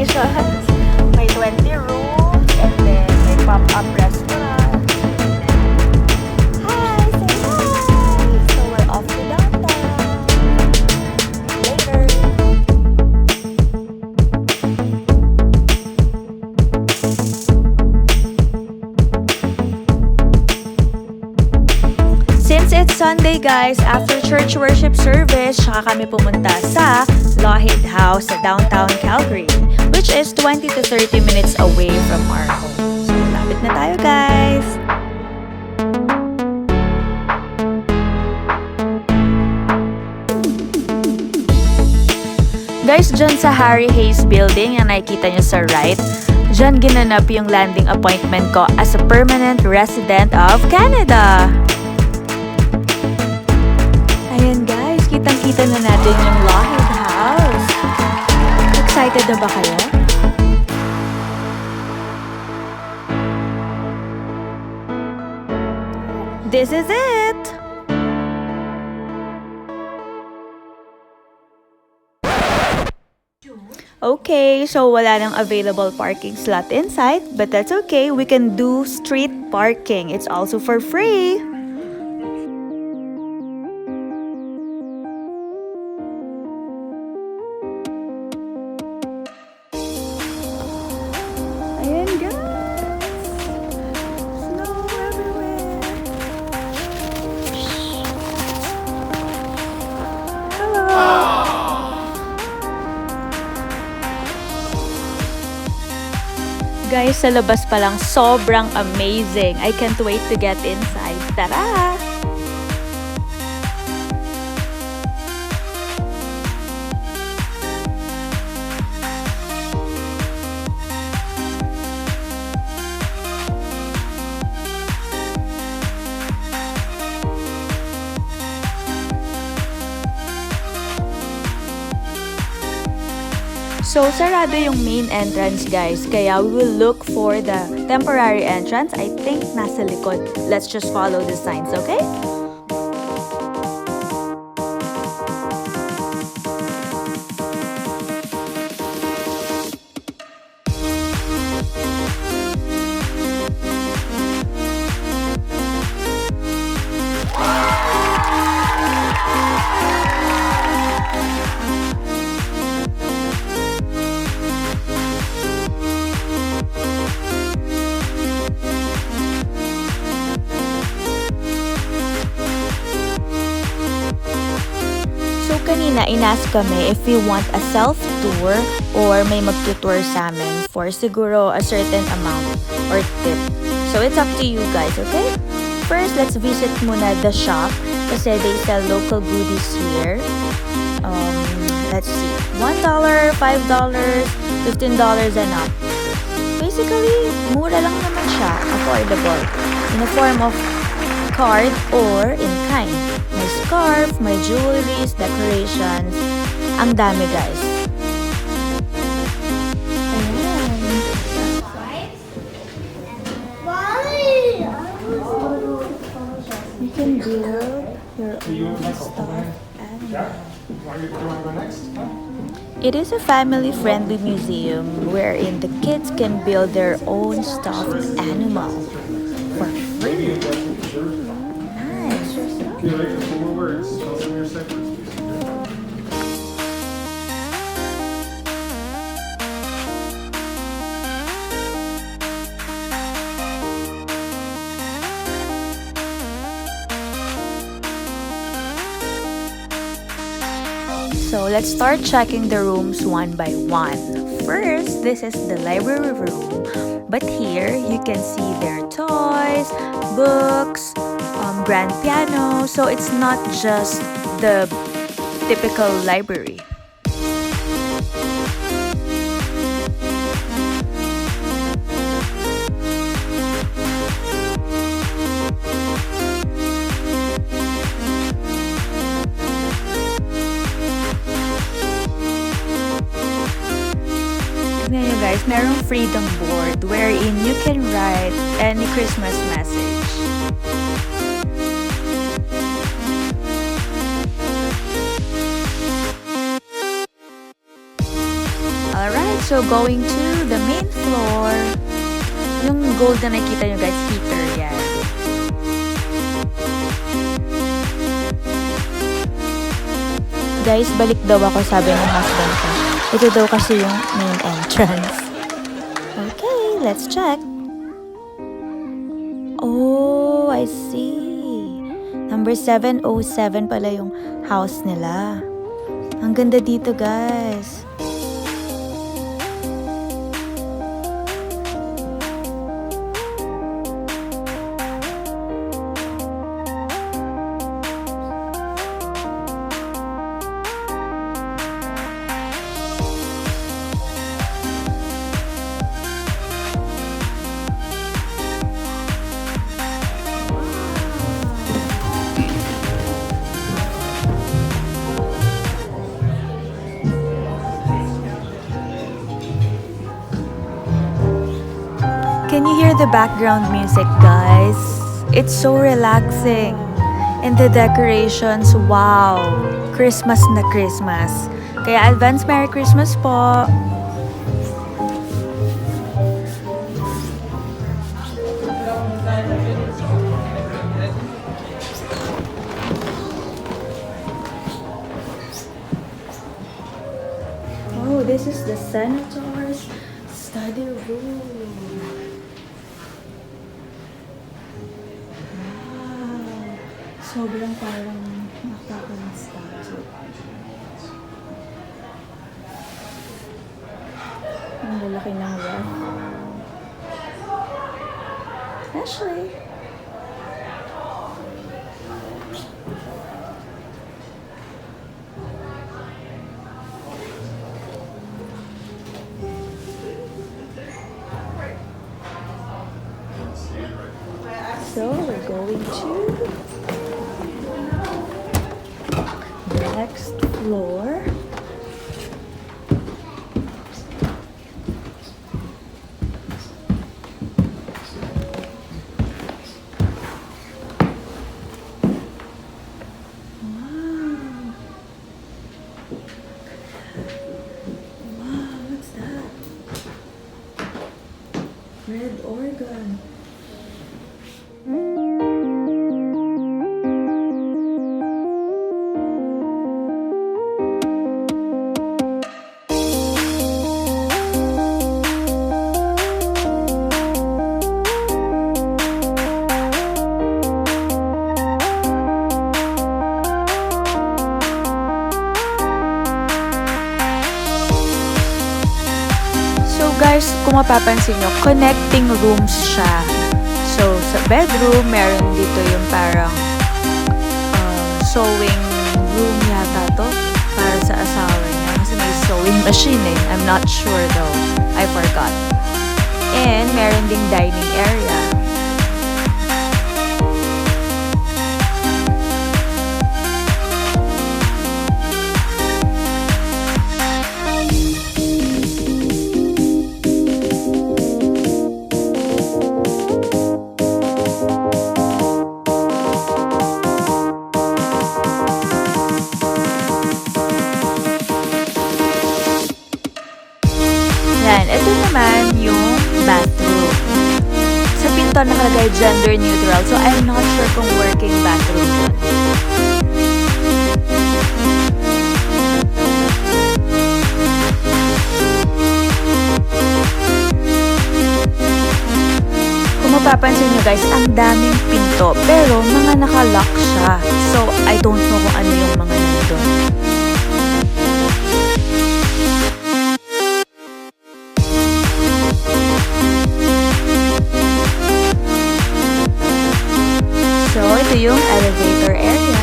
decorations. May 20 rooms and then may pop-up restaurant. Hi! Say hi! So we're off to downtown. Later! Since it's Sunday guys, after church worship service, saka kami pumunta sa Lougheed House sa downtown Calgary, which is 20 to 30 minutes away from our home. So, lapit na tayo guys! Guys, dyan sa Harry Hayes Building, yung nakikita nyo sa right, dyan ginanap yung landing appointment ko as a permanent resident of Canada. Ayan guys, kitang-kita na natin yung Lougheed House. Excited na ba kayo? This is it! Okay, so wala nang available parking slot inside, but that's okay. We can do street parking. It's also for free. Ayan guys! Snow everywhere! Hello! Guys, sa labas pa lang, sobrang amazing. I can't wait to get inside. Tara! So, sarado yung main entrance guys, kaya we will look for the temporary entrance. I think nasa likod. Let's just follow the signs, okay? Kanina, inask kami if we want a self-tour or may magtutour sa amin for siguro a certain amount or tip. So, it's up to you guys, okay? First, let's visit muna the shop kasi they sell local goodies here. Let's see. $1, $5, $15 and up. Basically, mura lang naman siya. Affordable. In the form of card or in kind. May scarf, may jewelries, decorations. Ang dami guys. You can build your own stuff. It is a family-friendly museum wherein the kids can build their own stuffed animal for free. So let's start checking the rooms one by one. First, this is the library room. But here, you can see their toys, books, grand piano. So it's not just the typical library. Tignan nyo guys, merong freedom board wherein you can write any Christmas message. Alright, So, going to the main floor. Yung gold na nakikita nyo guys, heater yan. Guys, balik daw ako, sabi ng husband ko. Ito daw kasi yung main entrance. Okay, let's check. Oh, I see. Number 707 pala yung house nila. Ang ganda dito, guys. Can you hear the background music, guys? It's so relaxing. And the decorations, wow! Christmas na Christmas. Kaya advance Merry Christmas po! Oh, this is the senator's study room. Sobrang parang nakakang statue. Ang lalaki ng ref. Ashley! So, we're going to next floor. Wow, what's that? Red organ. Guys, kung mapapansin nyo, connecting rooms siya. So, sa bedroom, meron dito yung parang sewing room yata to para sa asawa niya. Kasi may sewing machine eh. I'm not sure though. I forgot. And, meron ding dining area. Ito naman yung bathroom. Sa pinto nakalagay gender neutral, so I'm not sure kung working bathroom yun. Kung mapapansin nyo guys, ang daming pinto, pero mga nakalock siya. So I don't know kung ano yung mga nandun. So, ito yung elevator area.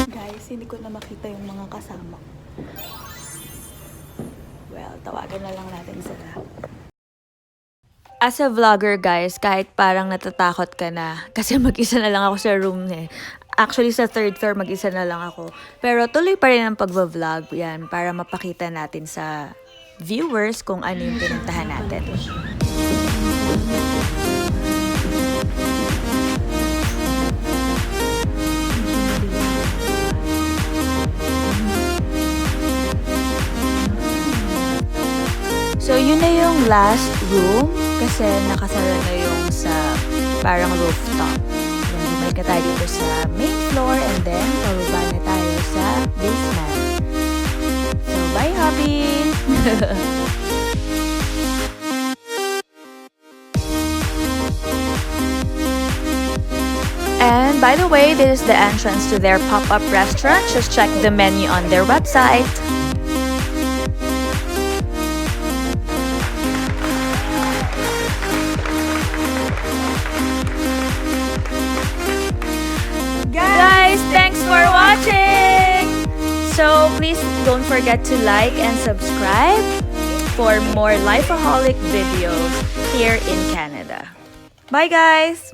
Guys, hindi ko na makita yung mga kasama. Well, tawagan na lang natin sila. As a vlogger, guys, kahit parang natatakot ka na, kasi mag-isa na lang ako sa room eh. Actually, sa third floor, mag-isa na lang ako. Pero tuloy pa rin ang pagva-vlog yan para mapakita natin sa viewers kung ano yung pinuntahan natin. So, yun na yung last room kasi nakasara na yung sa parang rooftop. Then, bumalik na tayo dito sa main floor and then pababa na tayo sa basement. So, bye, hubby! And by the way, this is the entrance to their pop-up restaurant. Just check the menu on their website. Guys, thanks for watching! So please don't forget to like and subscribe for more Lifeaholic videos here in Canada. Bye guys!